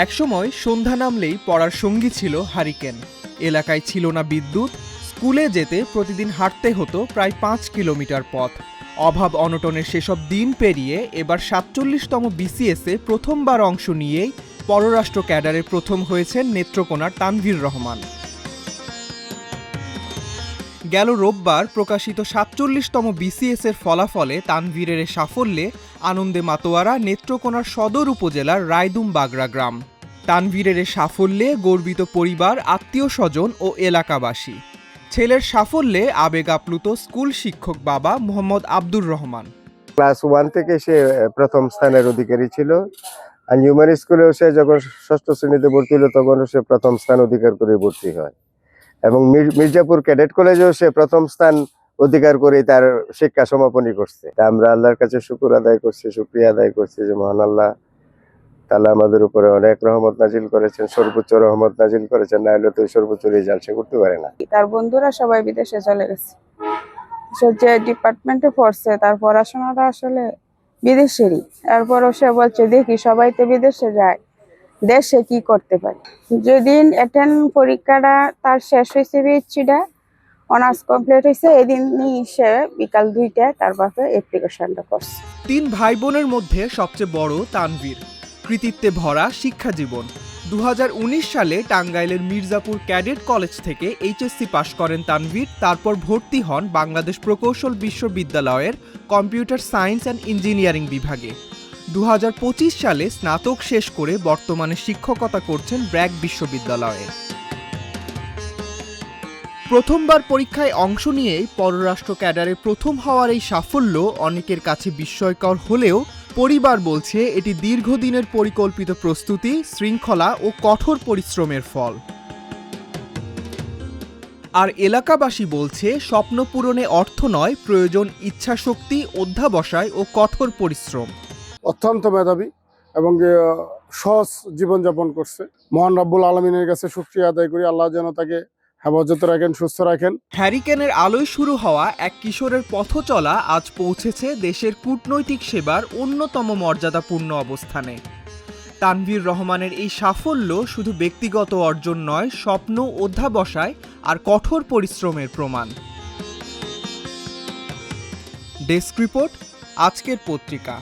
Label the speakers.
Speaker 1: একসময় সন্ধ্যা নামলেই পড়ার সঙ্গী ছিল হারিকেন। এলাকায় ছিল না বিদ্যুৎ, স্কুলে যেতে প্রতিদিন হাঁটতে হতো প্রায় 5 কিলোমিটার পথ। অভাব অনটনের সেসব দিন পেরিয়ে এবার ৪৭তম বিসিএসে প্রথমবার অংশ নিয়েই পররাষ্ট্র ক্যাডারে প্রথম হয়েছেন নেত্রকোনার তানভীর রহমান। গেল রোববার প্রকাশিত ৪৭তম বিসিএসের ফলাফলে তানভীরের সাফল্যে আনন্দে মাতোয়ারা নেত্রকোনার সদর উপজেলার রায়দুম বাগড়া গ্রাম। তানভীরের সাফল্যে গর্বিত পরিবার, আত্মীয় স্বজন ও এলাকাবাসী। ছেলের সাফল্যে আবেগ আপ্লুত স্কুল শিক্ষক বাবা মোহাম্মদ আব্দুর রহমান।
Speaker 2: ক্লাস 1 থেকে সে প্রথম স্থানের অধিকারী ছিল। আর নিউমারি স্কুলেও সে যখন 6ষ্ঠ শ্রেণীতে ভর্তি হলো তখন সে প্রথম স্থান অধিকার করে ভর্তি হয় এবং মির্জাপুর ক্যাডেট কলেজেও সে প্রথম স্থান অধিকার করে তার শিক্ষা সমাপনী করছে। আমরা আল্লাহর কাছে শুকর আদায় করছি, শুকরিয়া আদায় করছি যে মহান আল্লাহ তাআলা আমাদের উপরে অনেক রহমত নাজিল করেছেন, সর্বোচ্চ রহমত নাজিল করেছেন, না হলে তো সর্বোচ্চ রেজাল্ট সে করতে পারে না।
Speaker 3: তার বন্ধুরা সবাই বিদেশে চলে গেছে, সে যে ডিপার্টমেন্টে পড়ছে তার পড়াশোনাটা আসলে বিদেশেরই। এরপরও সে বলছে দেখি সবাই তো বিদেশে যায়, দেশে কি করতে পারি। যেদিন পরীক্ষাটা তার শেষ হয়েছে, বিএসসিটা অনার্স কমপ্লিট হয়েছে, এদিনই সে বিকাল 2টায় তার বাপে অ্যাপ্লিকেশনটা করছে।
Speaker 1: 3 ভাই বোনের মধ্যে সবচেয়ে বড় তানভীর। কৃতিত্বে ভরা শিক্ষা জীবন। 2019 সালে টাঙ্গাইলের মির্জাপুর ক্যাডেট কলেজ থেকে এইচএসসি পাশ করেন তানভীর। তারপর ভর্তি হন বাংলাদেশ প্রকৌশল বিশ্ববিদ্যালয়ের কম্পিউটার সায়েন্স অ্যান্ড ইঞ্জিনিয়ারিং বিভাগে। 2025 সালে স্নাতক শেষ করে বর্তমানে শিক্ষকতা করছেন ব্র্যাক বিশ্ববিদ্যালয়ে। প্রথমবার পরীক্ষায় অংশ নিয়েই পররাষ্ট্র ক্যাডারে প্রথম হওয়ার এই সাফল্য অনেকের কাছে বিস্ময়কর হলেও পরিবার বলছে এটি দীর্ঘদিনের পরিকল্পিত প্রস্তুতি, শৃঙ্খলা ও কঠোর পরিশ্রমের ফল। আর এলাকাবাসী বলছে স্বপ্ন পূরণে অর্থ নয়, প্রয়োজন ইচ্ছাশক্তি, অধ্যবসায় ও কঠোর পরিশ্রম।
Speaker 4: অত্যন্ত মেধাবী এবং সহজ জীবনযাপন করছে। মহান রাব্বুল আলামিনের কাছে শুকরিয়া আদায় করি, আল্লাহ যেন তাকে হেফাজতে রাখেন, সুস্থ রাখেন।
Speaker 1: হ্যারিকেনের আলোয় শুরু হওয়া এক কিশোরের পথ চলা আজ পৌঁছেছে দেশের কূটনৈতিক সেবার অন্যতম মর্যাদাপূর্ণ অবস্থানে। তানভীর রহমানের এই সাফল্য শুধু ব্যক্তিগত অর্জন নয়, স্বপ্ন, অধ্যবসায় আর কঠোর পরিশ্রমের প্রমাণ। ডেস্ক রিপোর্ট, আজকের পত্রিকা।